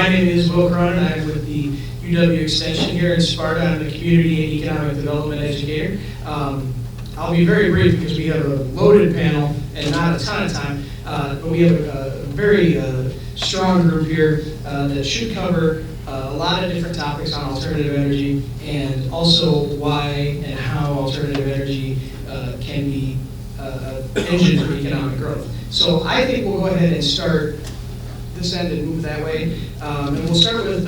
My name is Will Cronin. I'm with the UW Extension here in Sparta. I'm a community and economic development educator. I'll be very brief because we have a loaded panel and not a ton of time, but we have a very strong group here that should cover a lot of different topics on alternative energy and also why and how alternative energy can be an engine for economic growth. So I think we'll go ahead and start this end and move that way. And we'll start with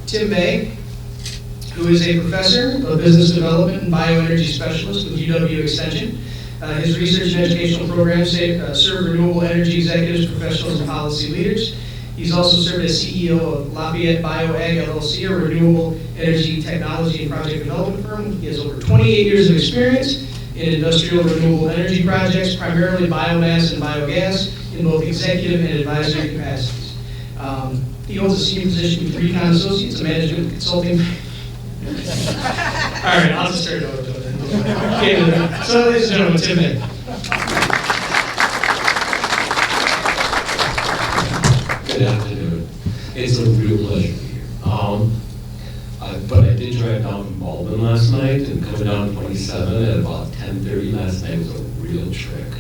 Tim Bay, who is a professor of business development and bioenergy specialist with UW Extension. His research and educational programs serve renewable energy executives, professionals, and policy leaders. He's also served as CEO of Lafayette BioAg LLC, a renewable energy technology and project development firm. He has over 28 years of experience in industrial renewable energy projects, primarily biomass and biogas, in both executive and advisory capacities. He holds a senior position with Recon Associates, a management consulting. All right, I'll just turn it over to him. Okay, so ladies and gentlemen, Tim Bay. Good afternoon. It's a real pleasure to be here. But I did drive down from Baldwin last night, and coming down 27 at about 10:30 last night was a real trick.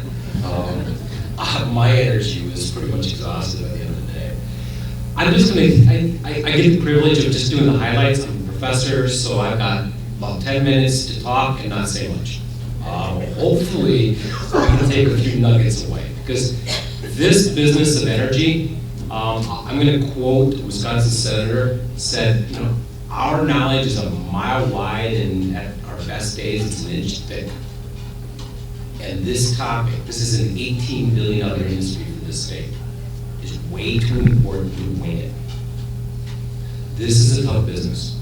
My energy was pretty much exhausted at the end of the day. I'm just going to, I get the privilege of just doing the highlights. I'm a professor, so I've got about 10 minutes to talk and not say much. Hopefully, we can take a few nuggets away, because this business of energy, I'm going to quote a Wisconsin senator, said, you know, our knowledge is a mile wide and at our best days it's an inch thick. And this topic, this is an $18 billion industry for this state, is way too important to wing it. This is a tough business,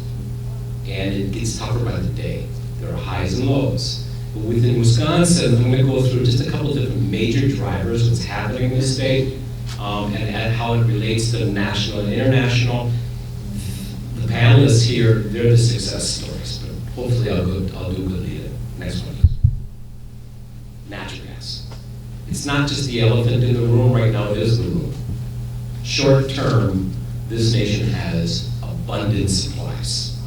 and it gets tougher by the day. There are highs and lows. But within Wisconsin, I'm going to go through just a couple of different major drivers, what's happening in the state, and how it relates to national and international. The panelists here, they're the success stories, but hopefully I'll do a good lead. Next one. Natural gas. It's not just the elephant in the room right now, it is the room. Short term, this nation has abundant supplies.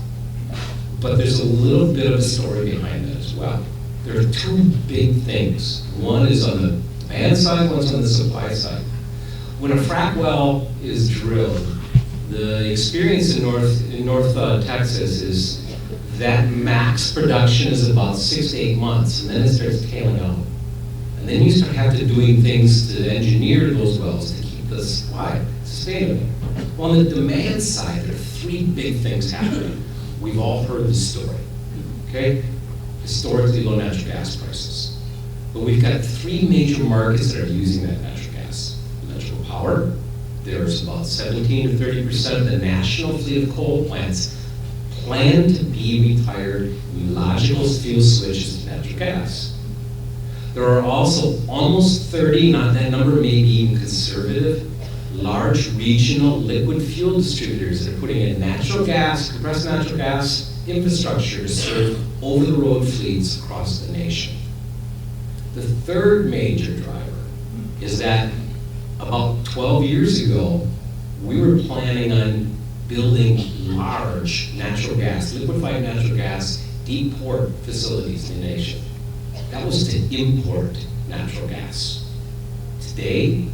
But there's a little bit of a story behind that as well. There are two big things. One is on the demand side, one's on the supply side. When a frac well is drilled, the experience in North Texas is that max production is about 6 to 8 months, and then it starts tailing out. And then you start having to doing things to engineer those wells to keep the supply sustainable. Well, on the demand side, there are three big things happening. We've all heard the story, okay? Historically low natural gas prices. But we've got three major markets that are using that natural gas. Electrical power. There's about 17 to 30% of the national fleet of coal plants planned to be retired when logical fuel switches to natural gas. There are also almost 30, not that number may be even conservative, large regional liquid fuel distributors that are putting in natural gas, compressed natural gas infrastructure to serve over-the-road fleets across the nation. The third major driver is that about 12 years ago, we were planning on building large natural gas, liquefied natural gas, deep port facilities in the nation. That was to import natural gas. Today,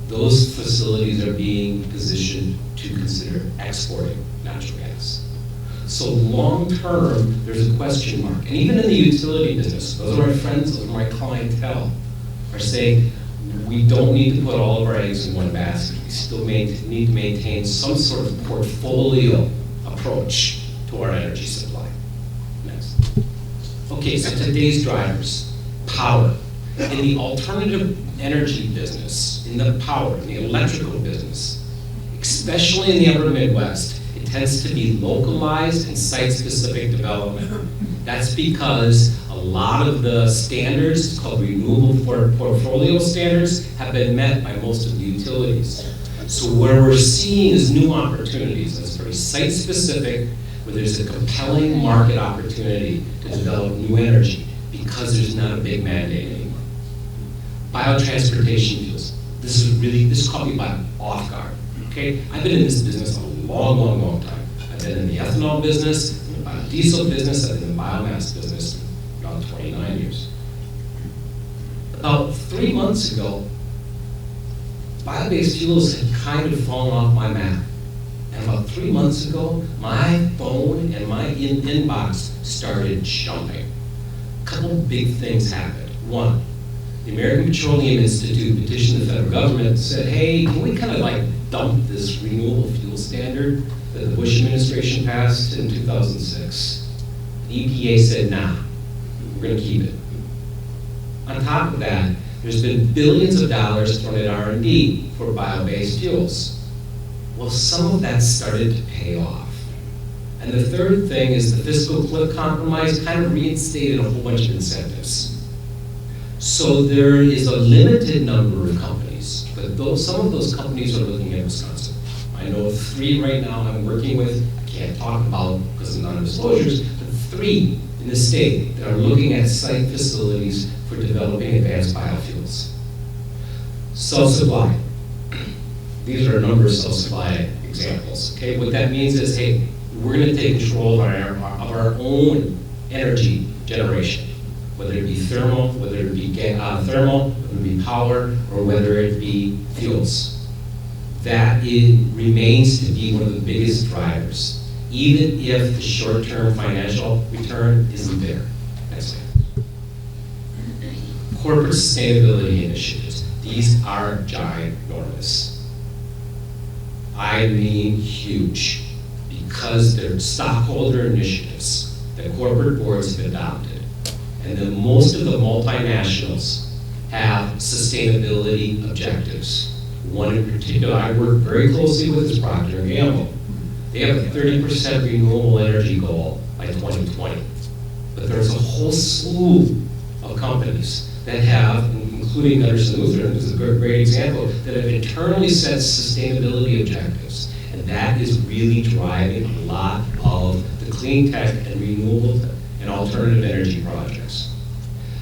those facilities are being positioned to consider exporting natural gas. So long term, there's a question mark. And even in the utility business, those are my friends, those are my clientele, are saying, we don't need to put all of our eggs in one basket. We still need to maintain some sort of portfolio approach to our energy supply. Next. Okay, so today's drivers. Power. In the alternative energy business, in the power, in the electrical business, especially in the upper Midwest, it tends to be localized and site-specific development. That's because a lot of the standards, called renewable portfolio standards, have been met by most of the utilities. So where we're seeing is new opportunities. That's very site-specific, where there's a compelling market opportunity to develop new energy because there's not a big mandate anymore. Biotransportation fuels. This caught me by off guard. Okay, I've been in this business a long, long, long time. I've been in the ethanol business, in the biodiesel business, I've been in the biomass business for about 29 years. About 3 months ago, bio-based fuels had kind of fallen off my map. And about 3 months ago, my phone and my inbox started jumping. A couple big things happened. One, the American Petroleum Institute petitioned the federal government and said, hey, can we kind of like dump this renewable fuel standard that the Bush administration passed in 2006? The EPA said, nah, we're going to keep it. On top of that, there's been billions of dollars thrown at R&D for bio-based fuels. Well, some of that started to pay off. And the third thing is the fiscal cliff compromise kind of reinstated a whole bunch of incentives. So there is a limited number of companies, but some of those companies are looking at Wisconsin. I know of 3 right now I'm working with, I can't talk about because of non-disclosures, but 3 in the state that are looking at site facilities for developing advanced biofuels. Self-supply. These are a number of self-supply examples. Okay, what that means is, hey, we're going to take control of our own energy generation, whether it be thermal, whether it be power, or whether it be fuels. That remains to be one of the biggest drivers, even if the short-term financial return isn't there. Next slide. Corporate sustainability initiatives. These are ginormous. I mean huge, because they're stockholder initiatives that corporate boards have adopted. And then most of the multinationals have sustainability objectives. One in particular I work very closely with is Procter & Gamble. They have a 30% renewable energy goal by 2020. But there's a whole slew of companies that have, including Anderson Lutheran, which is a great example, that have internally set sustainability objectives. And that is really driving a lot of the clean tech and renewable and alternative energy projects.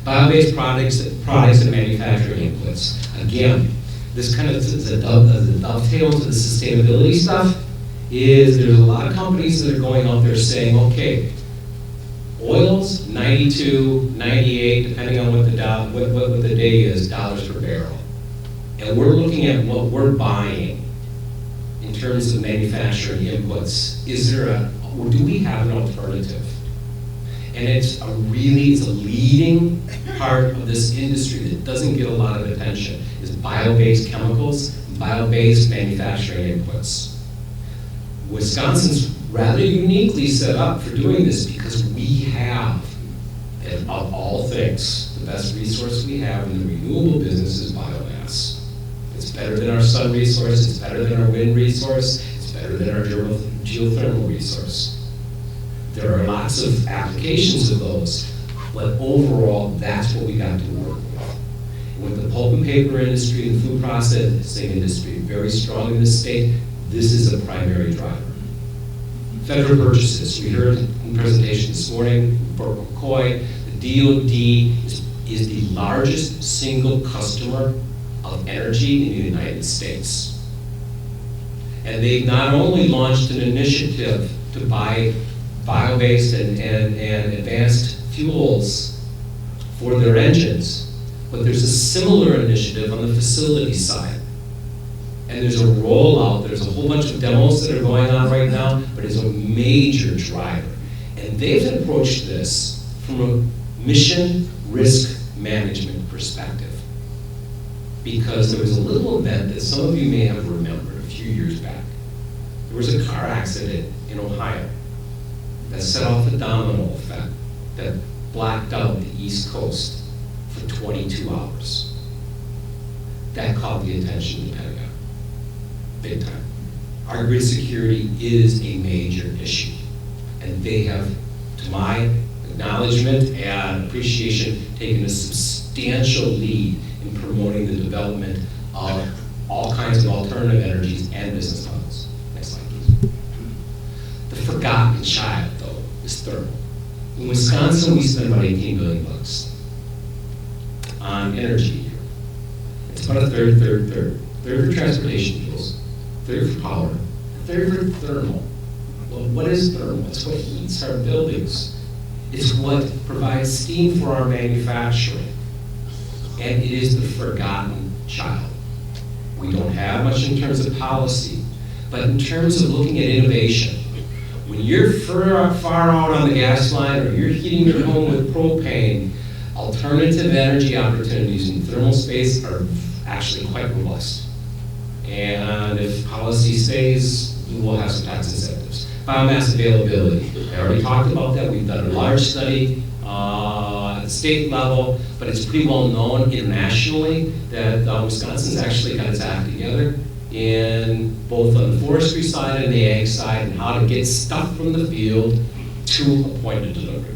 Bio-based products and manufacturing inputs. Again, this kind of is a dovetail to the sustainability stuff. There's a lot of companies that are going out there saying, okay, oil's 92, 98, depending on what the day is, dollars per barrel. And we're looking at what we're buying in terms of manufacturing inputs. Do we have an alternative? And it's a leading part of this industry that doesn't get a lot of attention, is bio-based chemicals, bio-based manufacturing inputs. Wisconsin's rather uniquely set up for doing this because we have, and of all things, the best resource we have in the renewable business is biomass. It's better than our sun resource, it's better than our wind resource, it's better than our geothermal resource. There are lots of applications of those, but overall, that's what we got to work with. And with the pulp and paper industry and food processing industry very strong in this state, this is a primary driver. Federal purchases. We heard in the presentation this morning from McCoy, the DoD is the largest single customer of energy in the United States. And they've not only launched an initiative to buy bio-based and advanced fuels for their engines, but there's a similar initiative on the facility side. And there's a rollout, there's a whole bunch of demos that are going on right now, but it's a major driver. And they've approached this from a mission risk management perspective. Because there was a little event that some of you may have remembered a few years back. There was a car accident in Ohio that set off a domino effect that blacked out the East Coast for 22 hours. That caught the attention of the Pentagon. Big time. Our grid security is a major issue. And they have, to my acknowledgement and appreciation, taken a substantial lead in promoting the development of all kinds of alternative energies and business models. Next slide, please. The forgotten child, though, is thermal. In Wisconsin, we spend about $18 billion on energy. It's about a third. Third for transportation fuels, third for power, favorite thermal. Well, what is thermal? It's what heats our buildings. It's what provides steam for our manufacturing. And it is the forgotten child. We don't have much in terms of policy, but in terms of looking at innovation, when you're far out on the gas line or you're heating your home with propane, alternative energy opportunities in thermal space are actually quite robust. And if policy stays, we will have some tax incentives. Biomass availability, I already talked about that. We've done a large study at the state level, but it's pretty well known internationally that Wisconsin's actually got its act together in both on the forestry side and the ag side, and how to get stuff from the field to a point of delivery.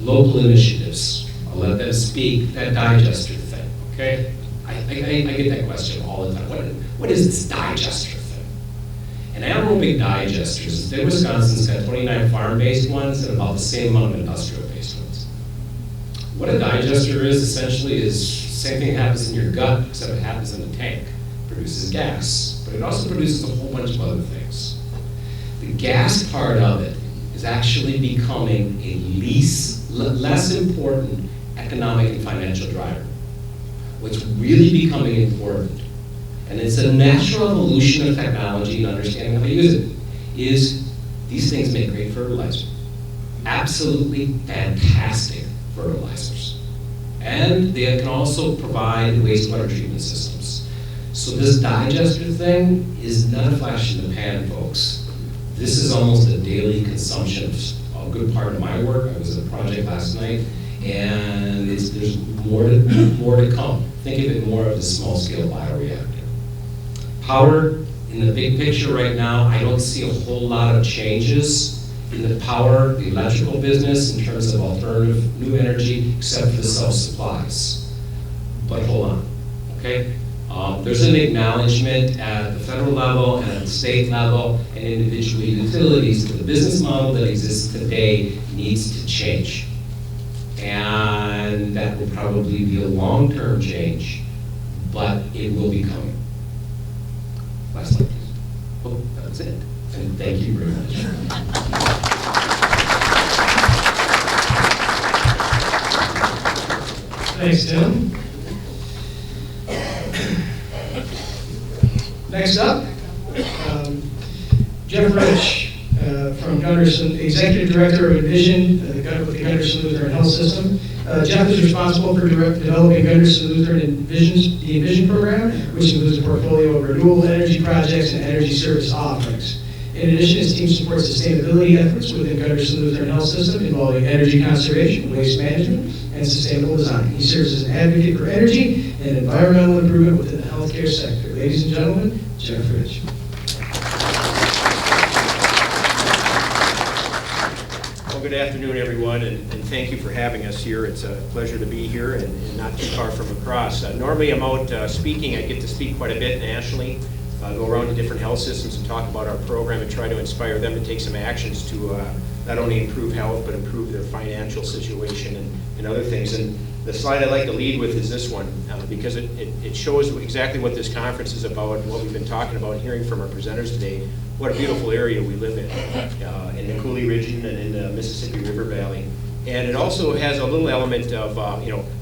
Local initiatives, I'll let them speak, that digester thing, okay? I get that question all the time. What is this digester thing? And anaerobic digesters, the state of Wisconsin's got 29 farm-based ones and about the same amount of industrial-based ones. What a digester is essentially is the same thing that happens in your gut, except it happens in the tank. It produces gas, but it also produces a whole bunch of other things. The gas part of it is actually becoming a less important economic and financial driver. What's really becoming important, and it's a natural evolution of technology and understanding how to use it, is these things make great fertilizer. Absolutely fantastic fertilizers. And they can also provide wastewater treatment systems. So this digester thing is not a flash in the pan, folks. This is almost a daily consumption of a good part of my work. I was at a project last night, and there's more to come. Think of it more of a small-scale bioreactor. Power, in the big picture right now, I don't see a whole lot of changes in the power, the electrical business in terms of alternative new energy, except for the self-supplies. But hold on, okay? There's an acknowledgement at the federal level and at the state level and individual utilities that the business model that exists today needs to change. And that will probably be a long-term change, but it will be coming. Last slide, please. Oh, that's it. And thank you very much. Thanks, Tim. Next up, Jeff Rich from Gunderson, Executive Director of Envision with the Gunderson Lutheran Health System. Jeff is responsible for developing Gunderson Lutheran the Envision program, which includes a portfolio of renewable energy projects and energy service offerings. In addition, his team supports sustainability efforts within Gunderson Lutheran Health System involving energy conservation, waste management, and sustainable design. He serves as an advocate for energy and environmental improvement within the healthcare sector. Ladies and gentlemen, Jeff Rich. Well, good afternoon, everyone, and thank you for having us here. It's a pleasure to be here and not too far from across. Normally I'm out speaking. I get to speak quite a bit nationally, go around to different health systems and talk about our program and try to inspire them to take some actions to not only improve health, but improve their financial situation and other things. And the slide I'd like to lead with is this one, because it shows exactly what this conference is about and what we've been talking about and hearing from our presenters today. What a beautiful area we live in the Cooley region and in the Mississippi River Valley. And it also has a little element of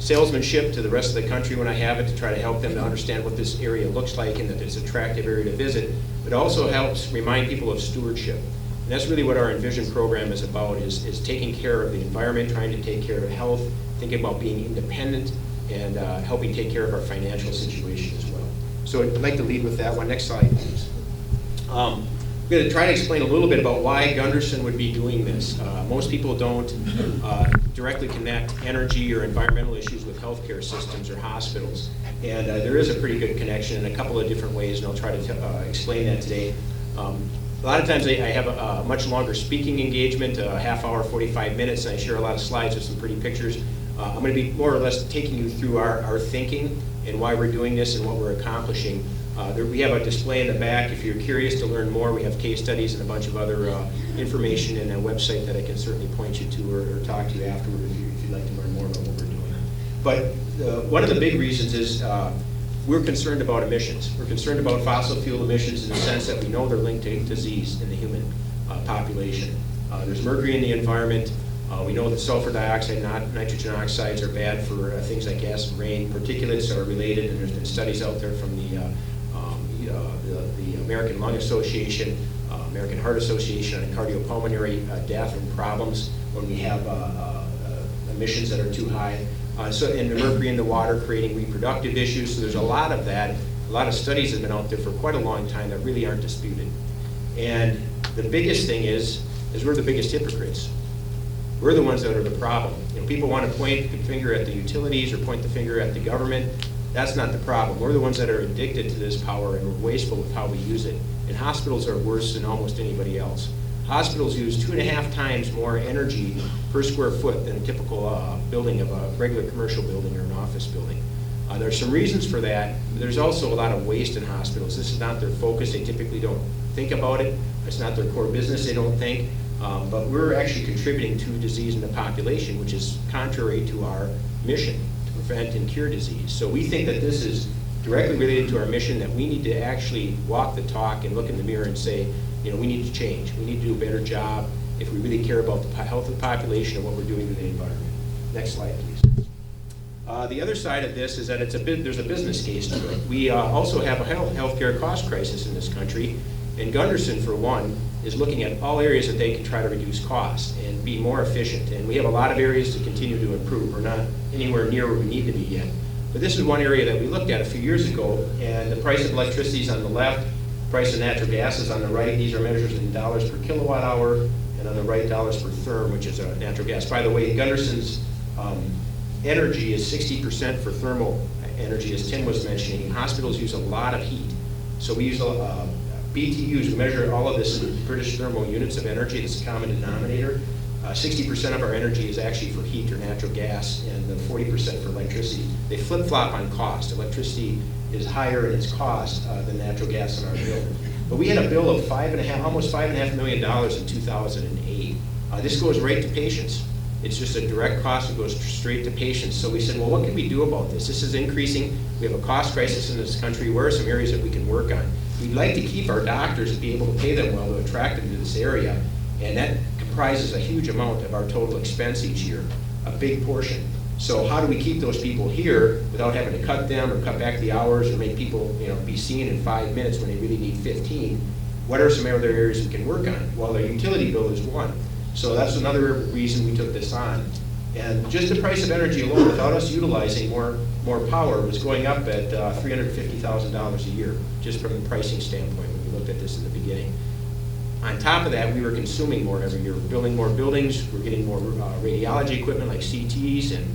salesmanship to the rest of the country when I have it, to try to help them to understand what this area looks like and that it's an attractive area to visit. It also helps remind people of stewardship. And that's really what our Envision program is about, is taking care of the environment, trying to take care of health, thinking about being independent, and helping take care of our financial situation as well. So I'd like to lead with that one. Next slide, please. I'm going to try to explain a little bit about why Gunderson would be doing this. Most people don't directly connect energy or environmental issues with healthcare systems or hospitals. And there is a pretty good connection in a couple of different ways, and I'll try to explain that today. A lot of times I have a much longer speaking engagement, a half hour, 45 minutes, and I share a lot of slides with some pretty pictures. I'm going to be more or less taking you through our thinking and why we're doing this and what we're accomplishing. We have a display in the back. If you're curious to learn more, we have case studies and a bunch of other information and a website that I can certainly point you to or talk to you afterward if you'd like to learn more about what we're doing. But one of the big reasons is we're concerned about emissions. We're concerned about fossil fuel emissions in the sense that we know they're linked to disease in the human population. There's mercury in the environment. We know that sulfur dioxide and nitrogen oxides are bad for things like acid rain. Particulates are related, and there's been studies out there from the American Lung Association, American Heart Association on cardiopulmonary death and problems when we have emissions that are too high. And the mercury in the water creating reproductive issues. So there's a lot of that. A lot of studies have been out there for quite a long time that really aren't disputed. And the biggest thing is we're the biggest hypocrites. We're the ones that are the problem. You know, people want to point the finger at the utilities or point the finger at the government. That's not the problem. We're the ones that are addicted to this power and we're wasteful with how we use it. And hospitals are worse than almost anybody else. Hospitals use 2.5 times more energy per square foot than a typical building of a regular commercial building or an office building. There's some reasons for that. There's also a lot of waste in hospitals. This is not their focus. They typically don't think about it. It's not their core business, they don't think. But we're actually contributing to disease in the population, which is contrary to our mission to prevent and cure disease. So we think that this is directly related to our mission, that we need to actually walk the talk and look in the mirror and say, you know, we need to change. We need to do a better job if we really care about the health of the population and what we're doing to the environment. Next slide, please. The other side of this is that there's a business case to it. We also have a healthcare cost crisis in this country, and Gunderson, for one, is looking at all areas that they can try to reduce costs and be more efficient. And we have a lot of areas to continue to improve. We're not anywhere near where we need to be yet. But this is one area that we looked at a few years ago, and the price of electricity is on the left, price of natural gas is on the right. These are measures in dollars per kilowatt hour, and on the right, dollars per therm, which is natural gas. By the way, Gunderson's energy is 60% for thermal energy, as Tim was mentioning. Hospitals use a lot of heat. So we use BTUs, we measure all of this in British thermal units of energy. That's a common denominator. 60% of our energy is actually for heat or natural gas, and 40% for electricity. They flip-flop on cost. Electricity is higher in its cost than natural gas in our bill. But we had a bill of almost $5.5 million in 2008. This goes right to patients. It's just a direct cost that goes straight to patients. So we said, well, what can we do about this? This is increasing. We have a cost crisis in this country. Where are some areas that we can work on? We'd like to keep our doctors and be able to pay them well to attract them to this area. And that comprises a huge amount of our total expense each year, a big portion. So how do we keep those people here without having to cut them or cut back the hours or make people, you know, be seen in 5 minutes when they really need 15? What are some other areas we can work on? Well, the utility bill is one. So that's another reason we took this on. And just the price of energy alone, without us utilizing more power, was going up at $350,000 a year, just from the pricing standpoint when we looked at this in the beginning. On top of that, we were consuming more every year. We're building more buildings, we're getting more radiology equipment like CTs and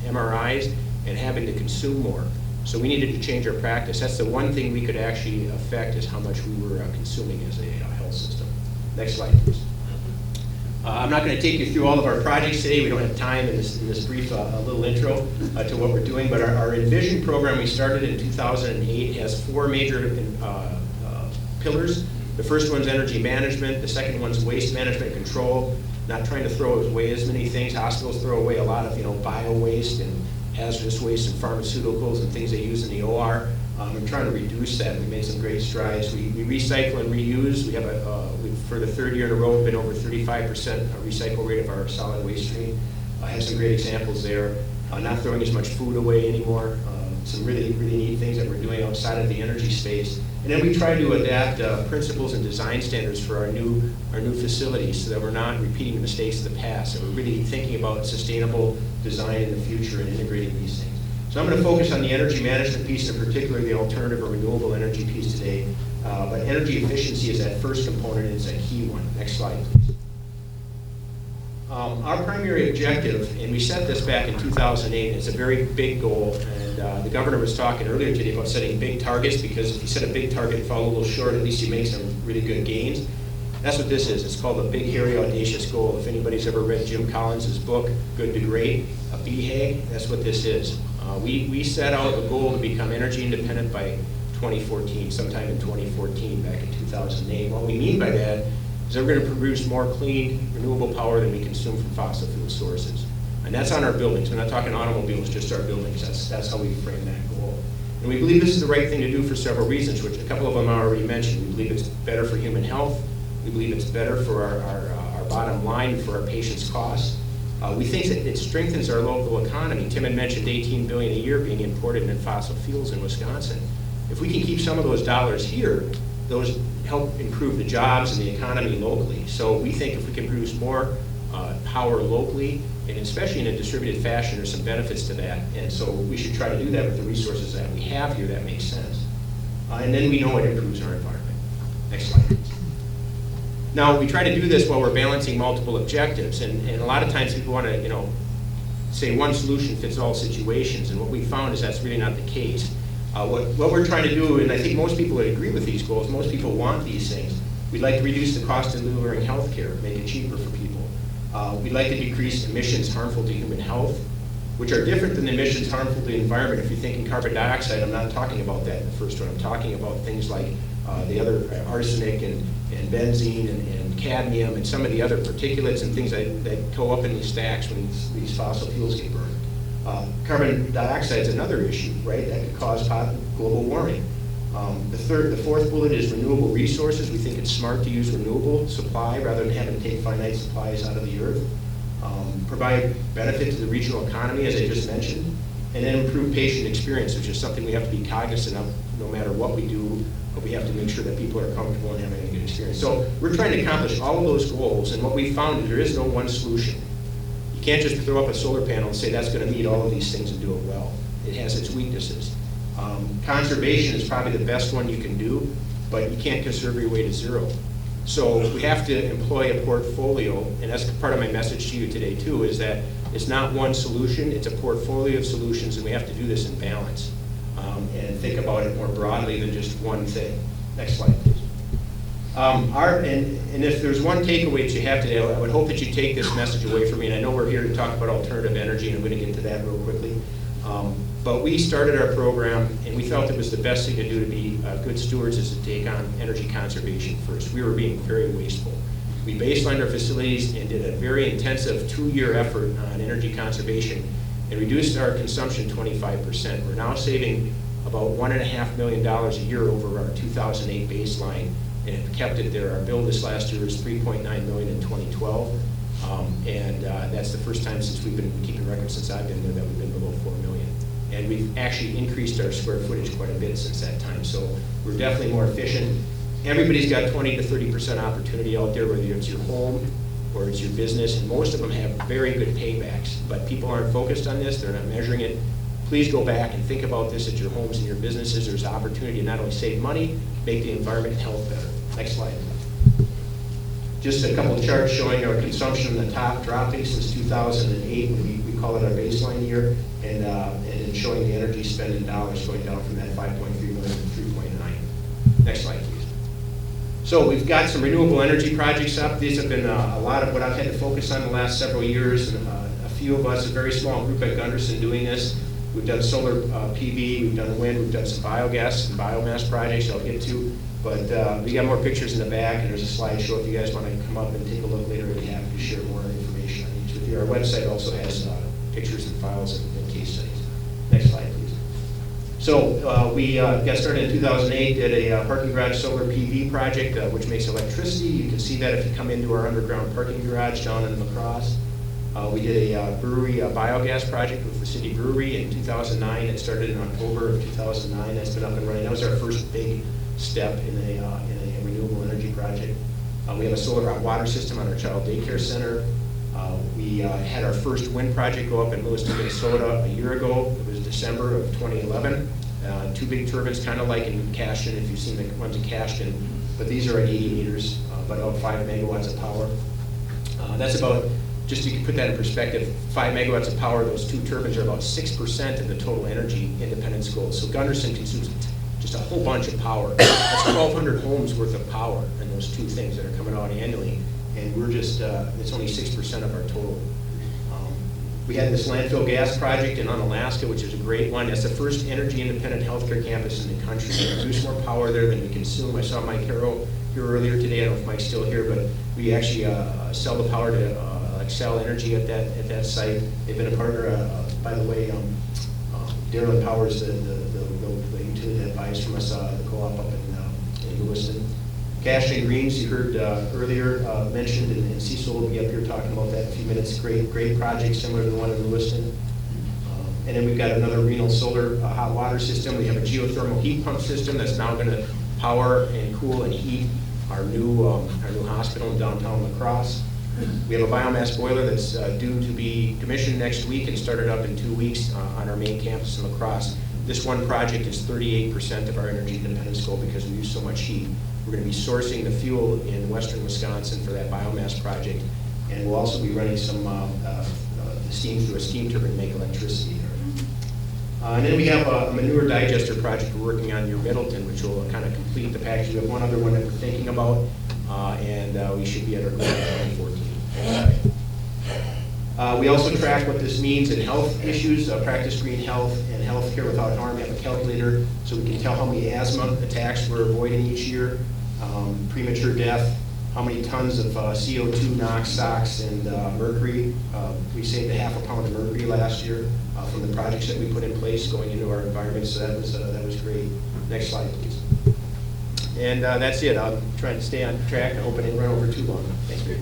MRIs, and having to consume more. So we needed to change our practice. That's the one thing we could actually affect, is how much we were consuming as a health system. Next slide, please. I'm not going to take you through all of our projects today. We don't have time in this brief little intro to what we're doing, but our Envision program we started in 2008 has 4 major pillars. The first one's energy management, the second one's waste management control, not trying to throw away as many things. Hospitals throw away a lot of bio waste and hazardous waste and pharmaceuticals and things they use in the OR. I'm trying to reduce that. We made some great strides. We recycle and reuse. We have for the 3rd year in a row, we've been over 35% recycle rate of our solid waste stream. I have some great examples there. Not throwing as much food away anymore. Some really, really neat things that we're doing outside of the energy space. And then we try to adapt principles and design standards for our new facilities so that we're not repeating the mistakes of the past, and we're really thinking about sustainable design in the future and integrating these things. So I'm going to focus on the energy management piece, in particular the alternative or renewable energy piece today. But energy efficiency is that first component, and it's a key one. Next slide, please. Our primary objective, and we set this back in 2008, and it's a very big goal, and the governor was talking earlier today about setting big targets, because if you set a big target and fall a little short, at least you make some really good gains. That's what this is. It's called a Big, Hairy, Audacious Goal. If anybody's ever read Jim Collins' book, Good to Great, a BHAG, that's what this is. We set out a goal to become energy independent by 2014, sometime in 2014, back in 2008. What we mean by that is that we're going to produce more clean, renewable power than we consume from fossil fuel sources. And that's on our buildings. We're not talking automobiles, just our buildings. That's how we frame that goal. And we believe this is the right thing to do for several reasons, which a couple of them I already mentioned. We believe it's better for human health. We believe it's better for our bottom line, for our patients' costs. We think that it strengthens our local economy. Tim had mentioned $18 billion a year being imported in fossil fuels in Wisconsin. If we can keep some of those dollars here, those help improve the jobs and the economy locally. So we think if we can produce more power locally, and especially in a distributed fashion, there's some benefits to that. And so we should try to do that with the resources that we have here. That makes sense. And then we know it improves our environment. Next slide, please. Now, we try to do this while we're balancing multiple objectives. And a lot of times people want to, say one solution fits all situations. And what we found is that's really not the case. What we're trying to do, and I think most people would agree with these goals, most people want these things. We'd like to reduce the cost of delivering health care, make it cheaper for people. We'd like to decrease emissions harmful to human health, which are different than the emissions harmful to the environment. If you're thinking carbon dioxide, I'm not talking about that in the first one. I'm talking about things like the other arsenic and benzene and cadmium and some of the other particulates and things that go up in these stacks when these fossil fuels get burned. Carbon dioxide is another issue, right? That could cause global warming. The fourth bullet is renewable resources. We think it's smart to use renewable supply rather than having to take finite supplies out of the earth. Provide benefit to the regional economy, as I just mentioned, and then improve patient experience, which is something we have to be cognizant of no matter what we do, but we have to make sure that people are comfortable and having a good experience. So we're trying to accomplish all of those goals, and what we found is there is no one solution. You can't just throw up a solar panel and say that's going to meet all of these things and do it well. It has its weaknesses. Conservation is probably the best one you can do, but you can't conserve your way to zero. So we have to employ a portfolio, and that's part of my message to you today too, is that it's not one solution, it's a portfolio of solutions, and we have to do this in balance and think about it more broadly than just one thing. Next slide, please. And if there's one takeaway that you have today, I would hope that you take this message away from me, and I know we're here to talk about alternative energy, and I'm going to get to that real quickly. But we started our program, and we felt it was the best thing to do to be good stewards is to take on energy conservation first. We were being very wasteful. We baselined our facilities and did a very intensive 2-year effort on energy conservation and reduced our consumption 25%. We're now saving about $1.5 million a year over our 2008 baseline, and it kept it there. Our bill this last year was $3.9 million in 2012, and that's the first time since we've been keeping records since I've been there that we've been below $4 million. And we've actually increased our square footage quite a bit since that time, so we're definitely more efficient. Everybody's got 20 to 30% opportunity out there, whether it's your home or it's your business, and most of them have very good paybacks, but people aren't focused on this, they're not measuring it. Please go back and think about this at your homes and your businesses. There's opportunity to not only save money, make the environment and health better. Next slide. Just a couple of charts showing our consumption on the top dropping since 2008, when we call it our baseline year, and then showing the energy spent in dollars going down from that 5.3 million to 3.9. Next slide, please. So we've got some renewable energy projects up. These have been a lot of what I've had to focus on the last several years, and a few of us, a very small group at Gunderson, doing this. We've done solar PV, we've done wind, we've done some biogas and biomass projects I'll get to. But we got more pictures in the back, and there's a slideshow if you guys want to come up and take a look later. I'd be happy to share more information on each with you. Our website also has pictures and files and case studies. Next slide, please. So we got started in 2008, did a parking garage solar PV project, which makes electricity. You can see that if you come into our underground parking garage down in La Crosse. We did a brewery biogas project with the city brewery in 2009. It started in October of 2009. That's been up and running. That was our first big step in a renewable energy project. We have a solar hot water system on our child daycare center. We had our first wind project go up in Lewiston, Minnesota a year ago. It was December of 2011. 2 big turbines, kind of like in Cashton, if you've seen the ones in Cashton, but these are at 80 meters, but about 5 megawatts of power. That's about, just to put that in perspective, 5 megawatts of power, those 2 turbines are about 6% of the total energy independence goal. So Gunderson consumes just a whole bunch of power. That's 1,200 homes worth of power in those 2 things that are coming out annually. And we're just, it's only 6% of our total. We had this landfill gas project in Unalaska, which is a great one. That's the first energy independent healthcare campus in the country. We produce more power there than we consume. I saw Mike Harrow here earlier today. I don't know if Mike's still here, but we actually sell the power to Excel Energy at that site. They've been a partner, by the way, Darren powers the miles from us, the co-op up in Lewiston. Cash and Greens, you heard earlier mentioned, and Cecil will be up here talking about that in a few minutes. Great project, similar to the one in Lewiston. And then we've got another Renal solar hot water system. We have a geothermal heat pump system that's now going to power and cool and heat our new hospital in downtown La Crosse. We have a biomass boiler that's due to be commissioned next week and started up in 2 weeks on our main campus in La Crosse. This one project is 38% of our energy independence goal because we use so much heat. We're going to be sourcing the fuel in western Wisconsin for that biomass project, and we'll also be running some steam through a steam turbine to make electricity there. And then we have a manure digester project we're working on near Middleton, which will kind of complete the package. We have one other one that we're thinking about, and we should be at our goal in 2014. We also track what this means in health issues, practice green health and healthcare without harm. We have a calculator so we can tell how many asthma attacks we're avoiding each year, premature death, how many tons of CO2, NOx, SOx, and mercury. We saved 1/2 pound of mercury last year from the projects that we put in place going into our environment, so that was great. Next slide, please. And that's it. I'm trying to stay on track. I hope I didn't run over too long. Thank you.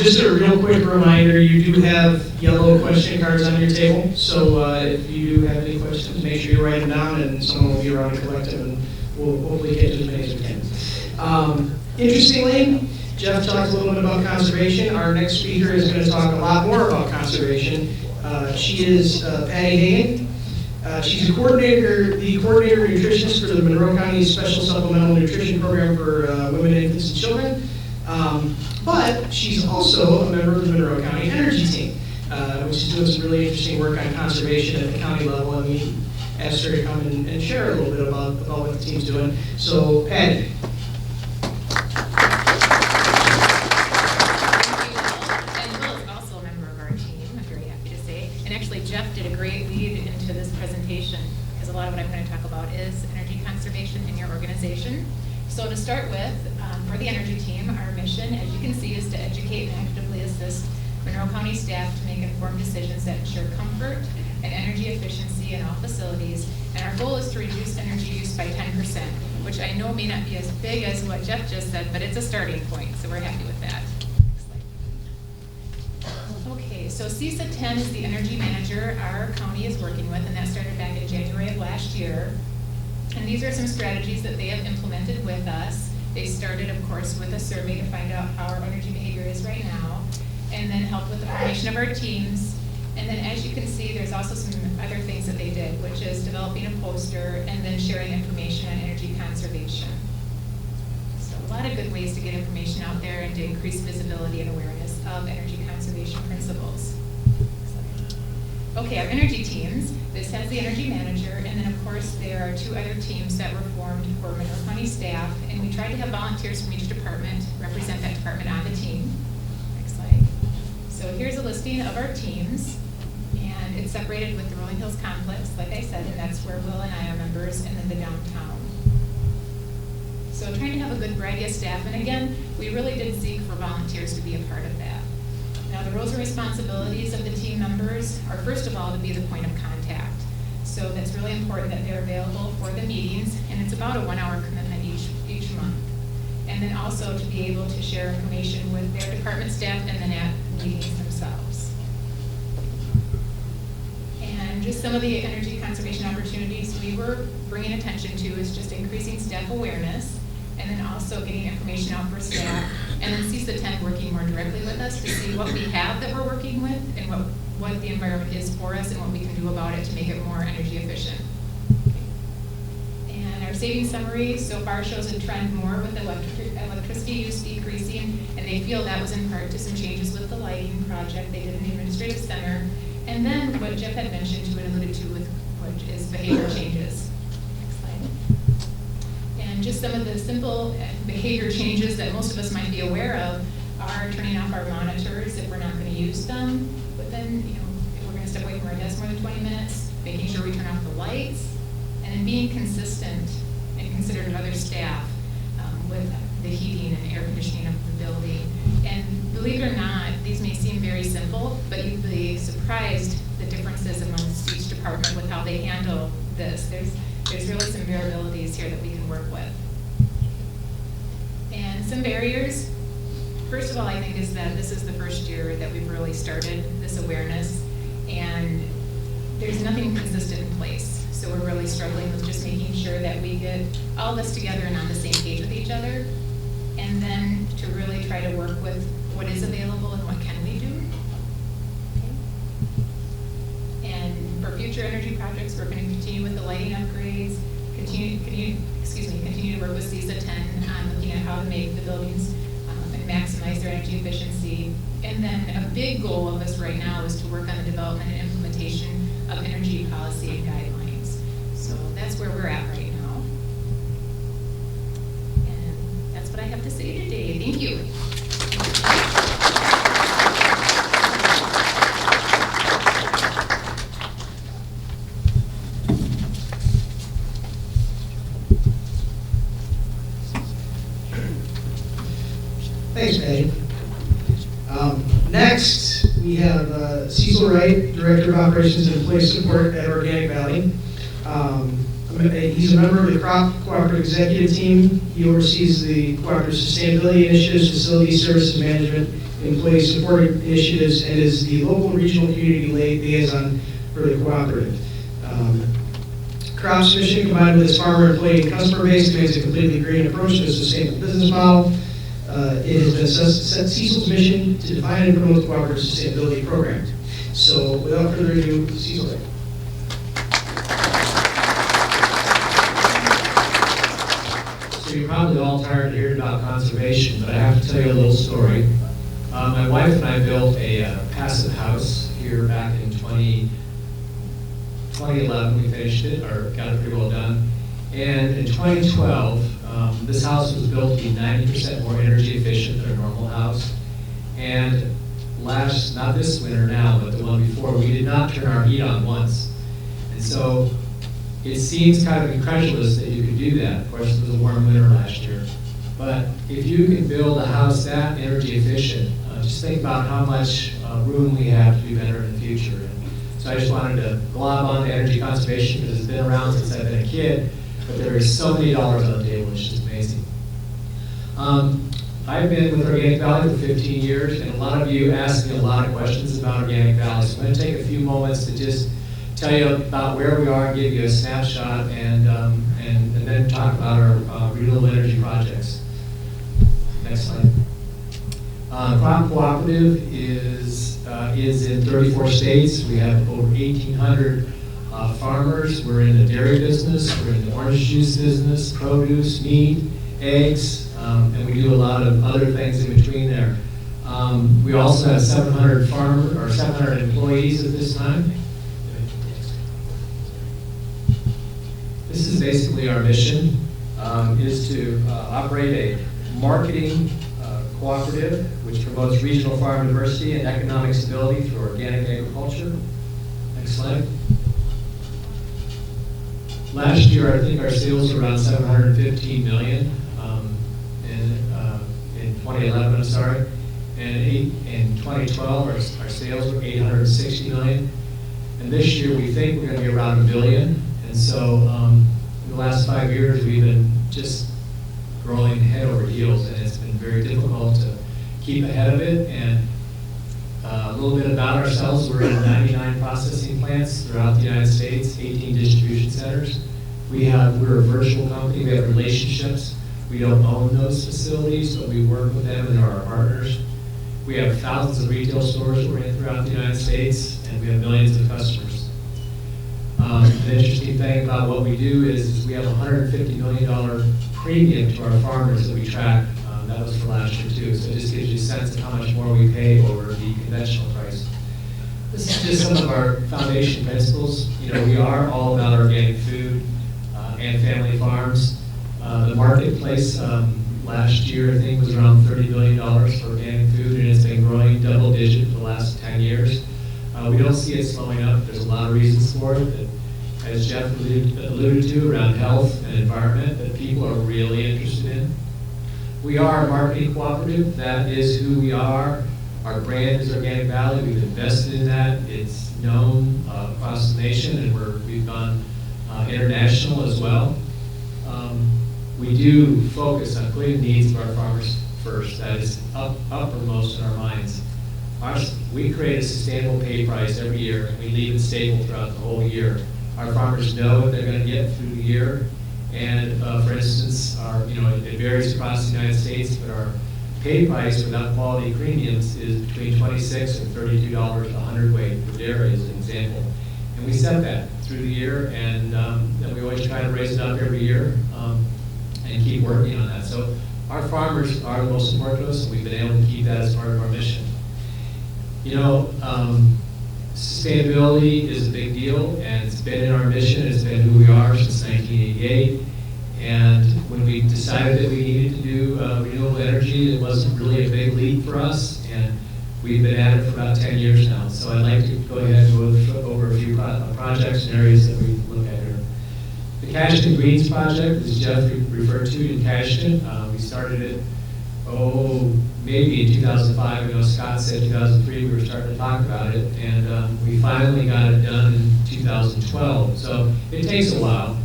Just a real quick reminder, you do have yellow question cards on your table, so if you do have any questions, make sure you write them down, and someone will be around to collect them, and we'll hopefully get to as many as we can. Interestingly, Jeff talked a little bit about conservation. Our next speaker is going to talk a lot more about conservation. She is Patty Hagan. She's the coordinator nutritionist for the Monroe County Special Supplemental Nutrition Program for women, infants, and children. But she's also a member of the Monroe County Energy Team, which is doing some really interesting work on conservation at the county level. And we asked her to come and share a little bit about what the team's doing. So, Patty. Jeff did a great lead into this presentation, because a lot of what I'm going to talk about is energy conservation in your organization. So to start with, for the energy team, our mission, as you can see, is to educate and actively assist Monroe County staff to make informed decisions that ensure comfort and energy efficiency in all facilities. And our goal is to reduce energy use by 10%, which I know may not be as big as what Jeff just said, but it's a starting point, so we're happy with that. Okay, so CISA 10 is the energy manager our county is working with, and that started back in January of last year. And these are some strategies that they have implemented with us. They started, of course, with a survey to find out how our energy behavior is right now, and then help with the formation of our teams. And then as you can see, there's also some other things that they did, which is developing a poster and then sharing information on energy conservation. So a lot of good ways to get information out there and to increase visibility and awareness of energy conservation principles. Okay, our energy teams. This has the energy manager, and then of course there are 2 other teams that were formed for Monroe County staff, and we tried to have volunteers from each department represent that department on the team. Next slide. So here's a listing of our teams, and it's separated with the Rolling Hills Complex, like I said, and that's where Will and I are members, and then the downtown. So trying to have a good variety of staff, and again, we really did seek for volunteers to be a part of that. Now, the roles and responsibilities of the team members are, first of all, to be the point of contact. So that's really important that they're available for the meetings, and it's about a 1-hour commitment each month. And then also to be able to share information with their department staff and then at meetings themselves. And just some of the energy conservation opportunities we were bringing attention to is just increasing staff awareness, and then also getting information out for staff, and then CISA 10 working more directly with us to see what we have that we're working with and what the environment is for us and what we can do about it to make it more energy efficient. And our savings summary so far shows a trend more with electricity use decreasing, and they feel that was in part to some changes with the lighting project they did in the administrative center, and then what Jeff had mentioned to and alluded to, which is behavior changes. And just some of the simple behavior changes that most of us might be aware of are turning off our monitors if we're not going to use them. But then, if we're going to step away from our desk more than 20 minutes, making sure we turn off the lights, and then being consistent and considerate of other staff with the heating and air conditioning of the building. And believe it or not, these may seem very simple, but you'd be surprised surprised the differences amongst each department with how they handle this. There's really some variabilities here that we can work with. And some barriers. First of all, I think is that this is the first year that we've really started this awareness, and there's nothing consistent in place. So we're really struggling with just making sure that we get all this together and on the same page with each other, and then to really try to work with what is available and what can we do. Okay. And for future energy projects, we're going to continue with the lighting upgrades, continue to work with CISA 10 on looking at how to make the buildings and maximize their energy efficiency. And then a big goal of us right now is to work on the development and implementation of energy policy and guidelines. So that's where we're at right now. And that's what I have to say today. Thank you. Thanks, Patty. Next, we have Cecil Wright, Director of Operations and Employee Support at Organic Valley. He's a member of the Crop Cooperative Executive Team. He oversees the cooperative sustainability initiatives, facility services management, employee support initiatives, and is the local and regional community liaison for the cooperative. Crop's mission, combined with its farmer, employee, and customer base, makes a completely green approach to a sustainable business model. It has been Cecil's mission to define and promote the cooperative sustainability program. So without further ado, Cecil. So you're probably all tired of hearing about conservation, but I have to tell you a little story. My wife and I built a passive house here back in 2011. We finished it, or got it pretty well done. And in 2012, this house was built to be 90% more energy efficient than a normal house. And not this winter now, but the one before, we did not turn our heat on once. And so it seems kind of incredulous that you could do that. Of course, it was a warm winter last year. But if you can build a house that energy efficient, just think about how much room we have to be better in the future. And so I just wanted to glob on to energy conservation because it's been around since I've been a kid. But there are so many dollars on the table, it's just amazing. I've been with Organic Valley for 15 years, and a lot of you asked me a lot of questions about Organic Valley. So I'm going to take a few moments to just tell you about where we are and give you a snapshot, and then talk about our renewable energy projects. Next slide. Crop Cooperative is in 34 states. We have over 1,800 farmers. We're in the dairy business, we're in the orange juice business, produce, meat, eggs, and we do a lot of other things in between there. We also have 700 employees at this time. This is basically our mission, is to operate a marketing cooperative which promotes regional farm diversity and economic stability through organic agriculture. Next slide. Last year, I think our sales were around $715 million in 2011. I'm sorry, and in 2012, our sales were $860 million. And this year, we think we're going to be around $1 billion. And so, in the last 5 years, we've been just growing head over heels, and it's been very difficult to keep ahead of it. And a little bit about ourselves: we're in 99 processing plants throughout the United States, 18 distribution centers. We're a virtual company. We have relationships. We don't own those facilities, but we work with them and they're our partners. We have thousands of retail stores we're in throughout the United States, and we have millions of customers. The interesting thing about what we do is we have a $150 million premium to our farmers that we track. That was for last year too, so it just gives you a sense of how much more we pay over the conventional price. This is just some of our foundation principles. You know, we are all about organic food and family farms. The marketplace last year, I think, was around $30 billion for organic food, and it's been growing double digit for the last 10 years. We don't see it slowing up. There's a lot of reasons for it, that, as Jeff alluded to, around health and environment, that people are really interested in. We are a marketing cooperative. That is who we are. Our brand is Organic Valley. We've invested in that. It's known across the nation, and we've gone international as well. We do focus on putting the needs of our farmers first. That is uppermost in our minds. We create a sustainable pay price every year, and we leave it stable throughout the whole year. Our farmers know what they're going to get through the year, and for instance, it varies across the United States, but our pay price without quality premiums is between $26 and $32 a hundredweight per dairy, as an example. And we set that through the year, and we always try to raise it up every year and keep working on that. So our farmers are the most important to us, and we've been able to keep that as part of our mission. Sustainability is a big deal, and it's been in our mission. It's been who we are since 1988. And when we decided that we needed to do renewable energy, it wasn't really a big leap for us, and we've been at it for about 10 years now. So I'd like to go ahead and go over a few projects and areas that we look at here. The Cashton Greens project, as Jeff referred to in Cashton, we started it, maybe in 2005. I know Scott said 2003 we were starting to talk about it, and we finally got it done in 2012. So it takes a while.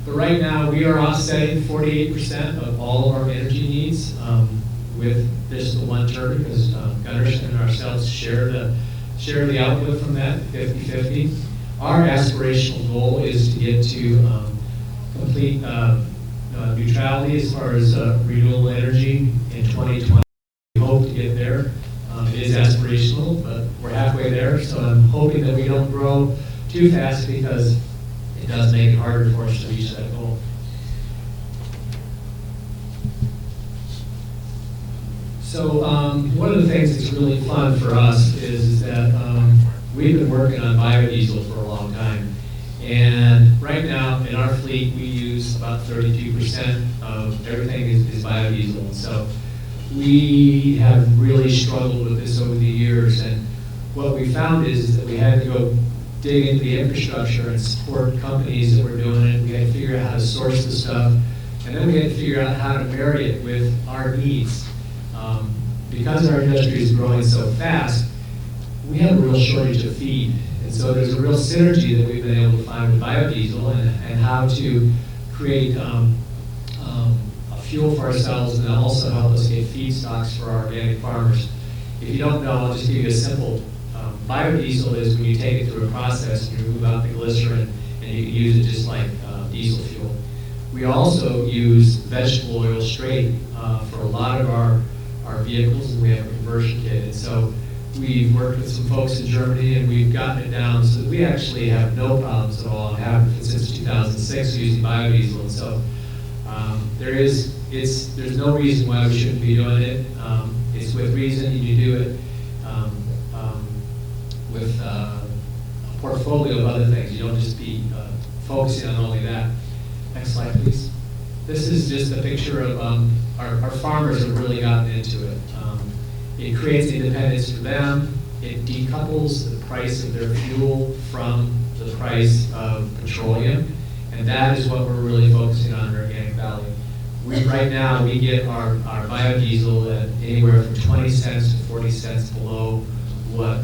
But right now, we are offsetting 48% of all of our energy needs with just the one turbine, because Gunderson and ourselves share the output from that 50-50. Our aspirational goal is to get to complete neutrality as far as renewable energy in 2020. We hope to get there. It is aspirational, but we're halfway there, so I'm hoping that we don't grow too fast, because it does make it harder for us to reach that goal. So one of the things that's really fun for us is that we've been working on biodiesel for a long time. And right now in our fleet, we use about 32% of everything is biodiesel. And so we have really struggled with this over the years. And what we found is that we had to go dig into the infrastructure and support companies that were doing it. We had to figure out how to source the stuff, and then we had to figure out how to marry it with our needs. Because our industry is growing so fast, we have a real shortage of feed. And so there's a real synergy that we've been able to find with biodiesel and how to create a fuel for ourselves, and also help us get feedstocks for our organic farmers. If you don't know, I'll just give you a simple. Biodiesel is when you take it through a process and you remove out the glycerin, and you can use it just like diesel fuel. We also use vegetable oil straight for a lot of our vehicles, and we have a conversion kit. And so we've worked with some folks in Germany, and we've gotten it down so that we actually have no problems at all, and have since 2006 using biodiesel. And so there's no reason why we shouldn't be doing it. It's with reason, and you do it with a portfolio of other things. You don't just be focusing on only that. Next slide, please. This is just a picture of our farmers have really gotten into it. It creates independence for them. It decouples the price of their fuel from the price of petroleum, and that is what we're really focusing on in Organic Valley. Right now, we get our biodiesel at anywhere from 20 cents to 40 cents below what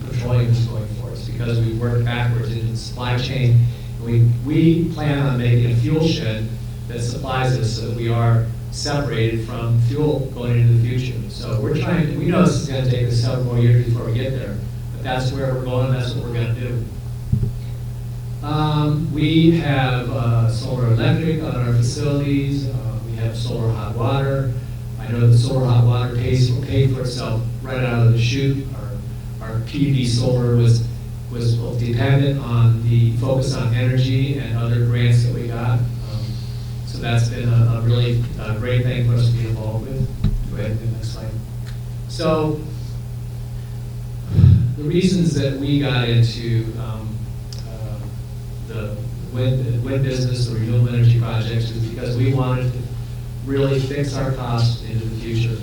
petroleum is going for. It's because we work backwards into the supply chain. We plan on making a fuel shed that supplies us so that we are separated from fuel going into the future. So we know this is going to take us several more years before we get there, but that's where we're going, that's what we're going to do. We have solar electric on our facilities. We have solar hot water. I know that solar hot water paid for itself right out of the chute. Our PV solar was dependent on the focus on energy and other grants that we got. So that's been a really great thing for us to be involved with. Go ahead and do the next slide. So the reasons that we got into the wind business, the renewable energy projects, is because we wanted to really fix our costs into the future.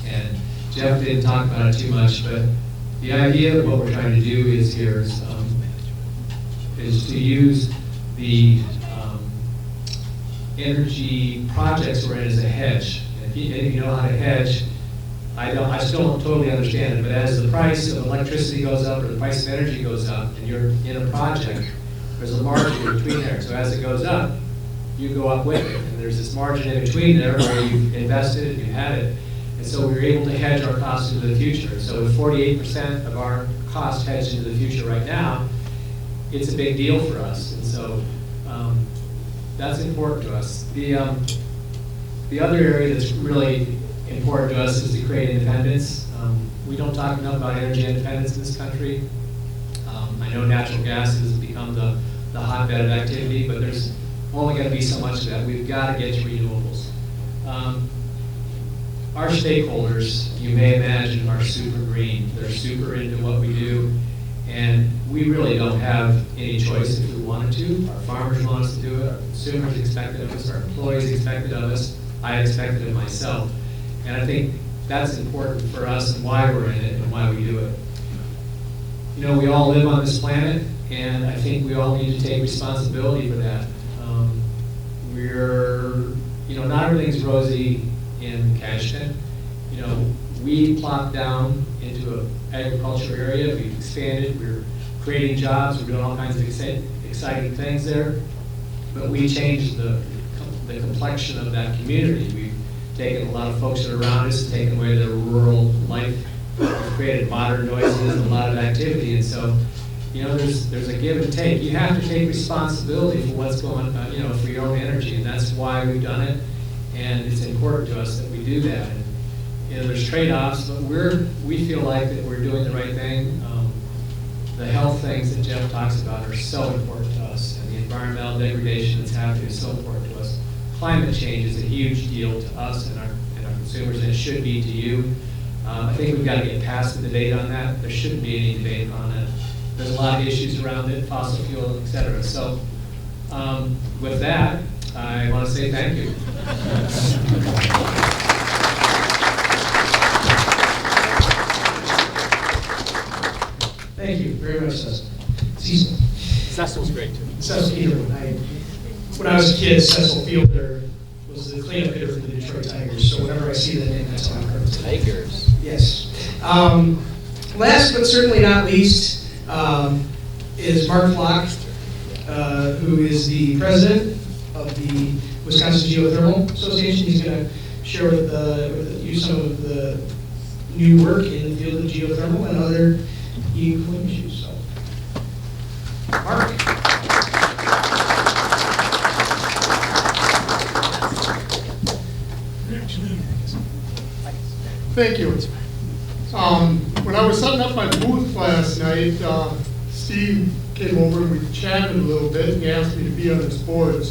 And Jeff didn't talk about it too much, but the idea of what we're trying to do is to use the energy projects we're in as a hedge. And if you know how to hedge, I still don't totally understand it, but as the price of electricity goes up or the price of energy goes up and you're in a project, there's a margin between there. So as it goes up, you go up with it. And there's this margin in between there where you've invested and you've had it. And so we were able to hedge our costs into the future. So with 48% of our cost hedged into the future right now, it's a big deal for us. And so that's important to us. The other area that's really important to us is to create independence. We don't talk enough about energy independence in this country. I know natural gas has become the hotbed of activity, but there's only going to be so much of that. We've got to get to renewables. Our stakeholders, you may imagine, are super green. They're super into what we do, and we really don't have any choice if we wanted to. Our farmers want us to do it, our consumers expect it of us, our employees expect it of us, I expect it of myself. And I think that's important for us and why we're in it and why we do it. You know, we all live on this planet, and I think we all need to take responsibility for that. Not everything's rosy in Cashton. You know, we plopped down into an agriculture area, we've expanded, we're creating jobs, we're doing all kinds of exciting things there, but we changed the complexion of that community. We've taken a lot of folks that are around us, taken away their rural life, we've created modern noises and a lot of activity, and so, you know, there's a give and take. You have to take responsibility for what's going on, you know, for your own energy, and that's why we've done it, and it's important to us that we do that. And, you know, there's trade-offs, but we feel like that we're doing the right thing. The health things that Jeff talks about are so important to us, and the environmental degradation that's happening is so important to us. Climate change is a huge deal to us and our consumers, and it should be to you. I think we've got to get past the debate on that. There shouldn't be any debate on it. There's a lot of issues around it, fossil fuel, et cetera. So with that, I want to say thank you. Thank you very much, Cecil. Cecil. Cecil's great too. Cecil Fielder. When I was a kid, Cecil Fielder was the cleanup hitter for the Detroit Tigers. So whenever I see that name, that's how I'm going to. Tigers. Yes. Last but certainly not least is Mark Flock, who is the president of the Wisconsin Geothermal Association. He's going to share with you some of the new work in the field of geothermal and other cooling issues. So, Mark. Thank you. When I was setting up my booth last night, Steve came over and we chatted a little bit, and he asked me to be on this board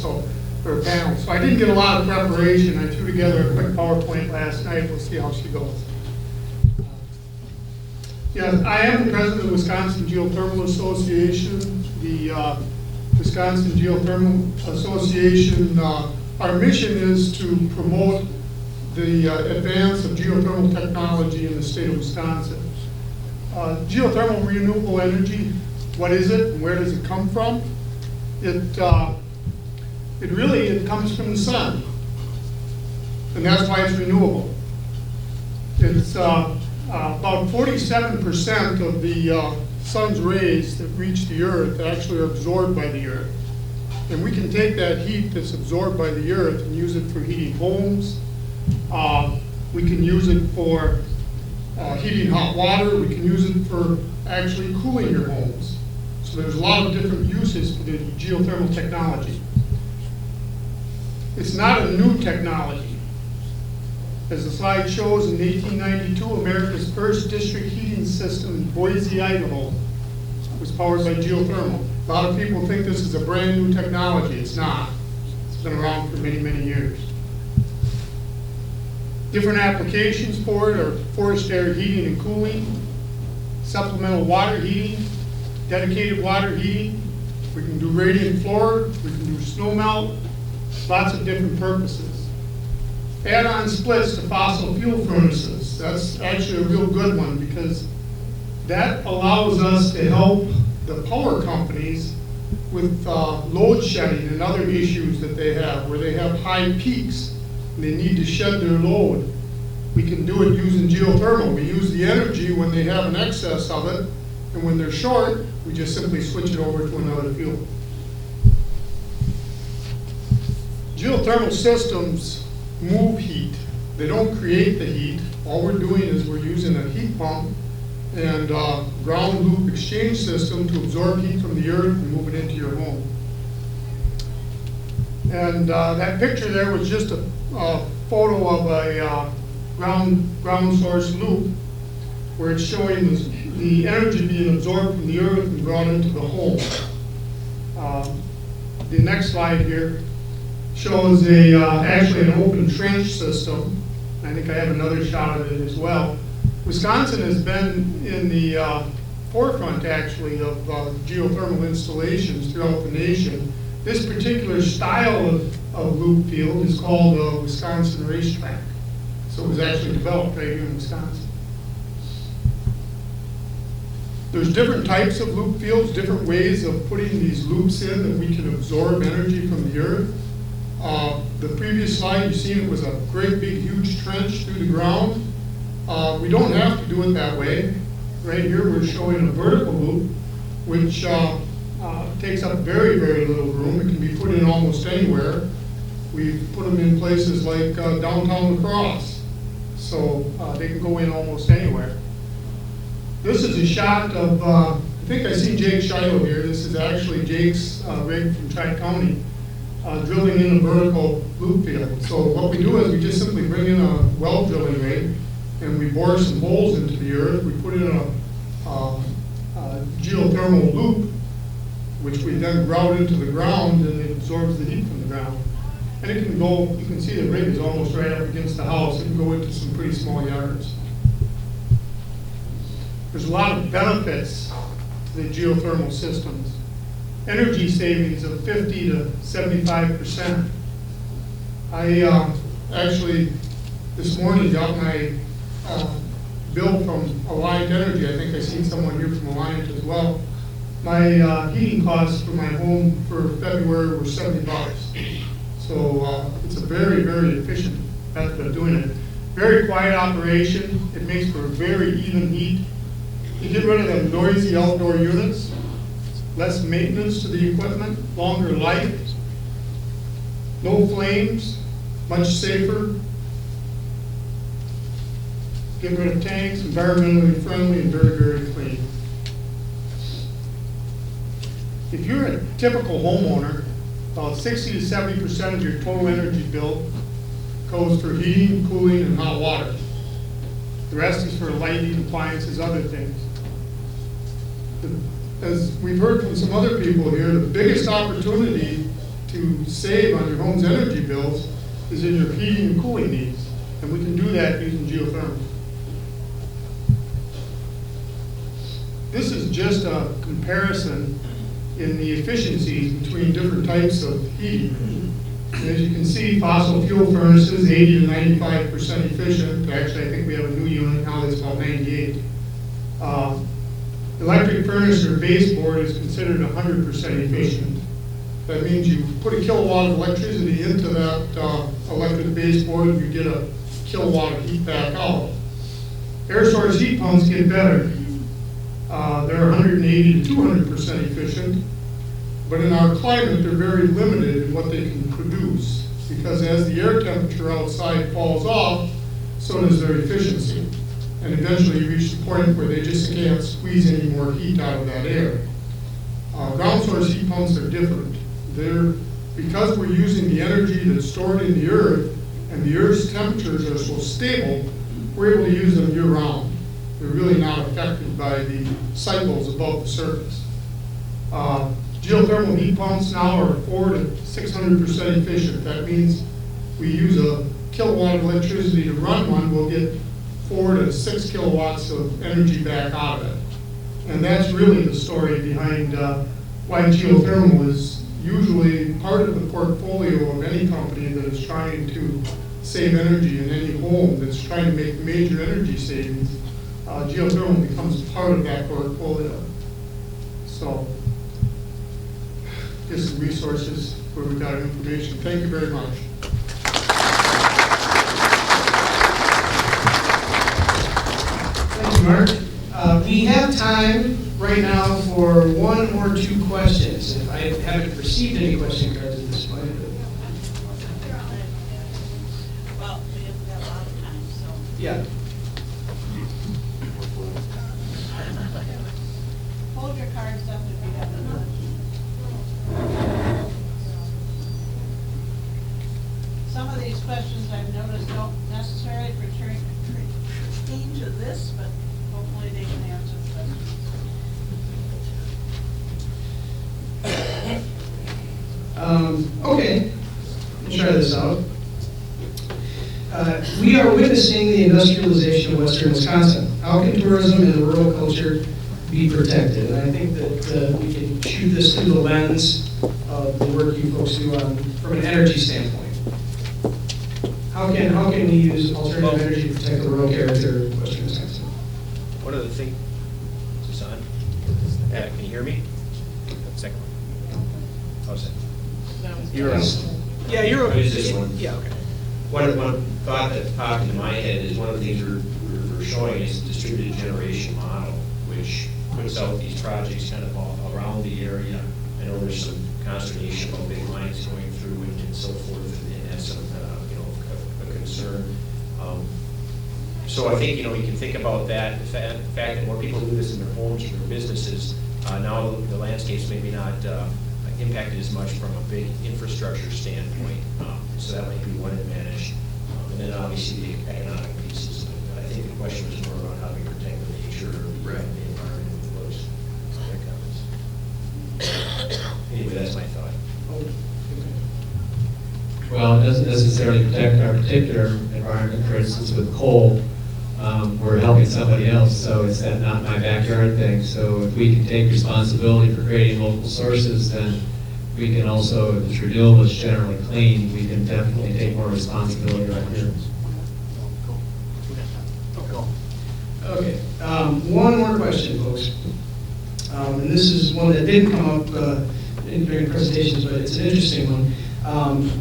for a panel. So I didn't get a lot of preparation. I threw together a quick PowerPoint last night. We'll see how she goes. Yeah, I am the president of the Wisconsin Geothermal Association. The Wisconsin Geothermal Association, our mission is to promote the advance of geothermal technology in the state of Wisconsin. Geothermal renewable energy, what is it and where does it come from? It comes from the sun, and that's why it's renewable. It's about 47% of the sun's rays that reach the earth actually are absorbed by the earth. And we can take that heat that's absorbed by the earth and use it for heating homes. We can use it for heating hot water. We can use it for actually cooling your homes. So there's a lot of different uses for the geothermal technology. It's not a new technology. As the slide shows, in 1892, America's first district heating system in Boise, Idaho, was powered by geothermal. A lot of people think this is a brand new technology. It's not. It's been around for many, many years. Different applications for it are forest air heating and cooling, supplemental water heating, dedicated water heating. We can do radiant floor, we can do snow melt, lots of different purposes. Add-on splits to fossil fuel furnaces. That's actually a real good one because that allows us to help the power companies with load shedding and other issues that they have, where they have high peaks and they need to shed their load. We can do it using geothermal. We use the energy when they have an excess of it, and when they're short, we just simply switch it over to another fuel. Geothermal systems move heat. They don't create the heat. All we're doing is we're using a heat pump and ground loop exchange system to absorb heat from the earth and move it into your home. And that picture there was just a photo of a ground source loop where it's showing the energy being absorbed from the earth and brought into the home. The next slide here shows actually an open trench system. I think I have another shot of it as well. Wisconsin has been in the forefront actually of geothermal installations throughout the nation. This particular style of loop field is called the Wisconsin Racetrack. So it was actually developed right here in Wisconsin. There's different types of loop fields, different ways of putting these loops in that we can absorb energy from the earth. The previous slide, you see it was a great big huge trench through the ground. We don't have to do it that way. Right here we're showing a vertical loop which takes up very, very little room. It can be put in almost anywhere. We've put them in places like downtown La Crosse, so they can go in almost anywhere. This is a shot of, I think I see Jake Shiloh here. This is actually Jake's rig from Tri-County drilling in a vertical loop field. So what we do is we just simply bring in a well drilling rig and we bore some holes into the earth. We put in a geothermal loop, which we then grout into the ground, and it absorbs the heat from the ground. And it can go, you can see the rig is almost right up against the house. It can go into some pretty small yards. There's a lot of benefits to the geothermal systems. Energy savings of 50 to 75%. I actually, this morning, got my bill from Alliant Energy. I think I seen someone here from Alliant as well. My heating costs for my home for February were $70. So it's a very, very efficient method of doing it. Very quiet operation. It makes for very even heat. You get rid of the noisy outdoor units, less maintenance to the equipment, longer life, no flames, much safer. Get rid of tanks, environmentally friendly and very, very clean. If you're a typical homeowner, about 60 to 70% of your total energy bill goes for heating, cooling, and hot water. The rest is for lighting, appliances, other things. As we've heard from some other people here, the biggest opportunity to save on your home's energy bills is in your heating and cooling needs. And we can do that using geothermal. This is just a comparison in the efficiencies between different types of heating. And as you can see, fossil fuel furnaces, 80 to 95% efficient. Actually, I think we have a new unit now that's about 98. Electric furnace or baseboard is considered 100% efficient. That means you put a kilowatt of electricity into that electric baseboard and you get a kilowatt of heat back out. Air source heat pumps get better. They're 180 to 200% efficient, but in our climate they're very limited in what they can produce, because as the air temperature outside falls off, so does their efficiency. And eventually you reach the point where they just can't squeeze any more heat out of that air. Ground source heat pumps are different. Because we're using the energy that's stored in the earth, and the earth's temperatures are so stable, we're able to use them year round. They're really not affected by the cycles above the surface. Geothermal heat pumps now are 400 to 600% efficient. That means we use a kilowatt of electricity to run one, we'll get 4 to 6 kilowatts of energy back out of it. And that's really the story behind why geothermal is usually part of the portfolio of any company that is trying to save energy in any home that's trying to make major energy savings. Geothermal becomes part of that portfolio. So, here's some resources where we got information. Thank you very much. Mark. We have time right now for one or two questions. If I haven't received any question cards at this point. Well, we have got a lot of time, so. Yeah. Hold your cards up if you have them. Some of these questions I've noticed don't necessarily pertain to this, but hopefully they can answer the questions. Okay, let's try this out. We are witnessing the industrialization of western Wisconsin. How can tourism and rural culture be protected? And I think that we can shoot this through the lens of the work you folks do from an energy standpoint. How can we use alternative energy to protect the rural character of western Wisconsin? One of the things, is this on? Can you hear me? Second one. Oh, second. You're on. Yeah, you're okay. Is this one? Yeah, okay. One thought that popped into my head is one of the things we're showing is the distributed generation model, which puts out these projects kind of all around the area. I know there's some consternation about big lines going through and so forth, and that's some, a concern. So I think, you can think about that, the fact that more people do this in their homes or their businesses. Now the landscape's maybe not impacted as much from a big infrastructure standpoint. So that might be one advantage. And then obviously the economic pieces. But I think the question was more about how we protect the nature or the environment with those comments. Anyway, that's my thought. Well, it doesn't necessarily protect our particular environment. For instance, with coal, we're helping somebody else, so it's that not my backyard thing. So if we can take responsibility for creating local sources, then we can also, if it's renewable, it's generally clean, we can definitely take more responsibility right here. Okay, one more question, folks. And this is one that didn't come up during presentations, but it's an interesting one.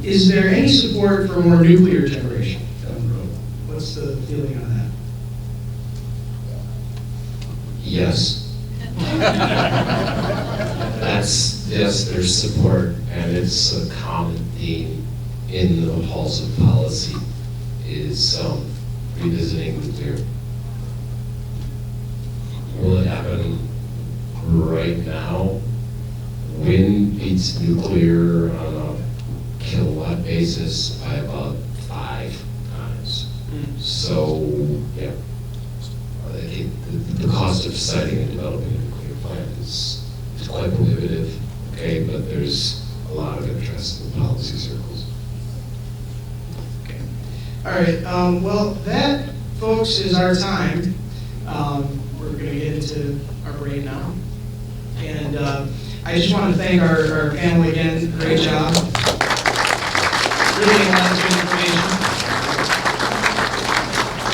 Is there any support for more nuclear generation down the road? What's the feeling on that? Yes. Yes, there's support, and it's a common theme in the halls of policy, is revisiting nuclear. Will it happen right now? Wind beats nuclear on a kilowatt basis by about 5 times. So, yeah. The cost of siting and developing a nuclear plant is quite prohibitive, okay, but there's a lot of interest in the policy circles. Okay. All right, well, that, folks, is our time. We're going to get into our break now. And I just want to thank our panel again. Great job. Really a lot of good information.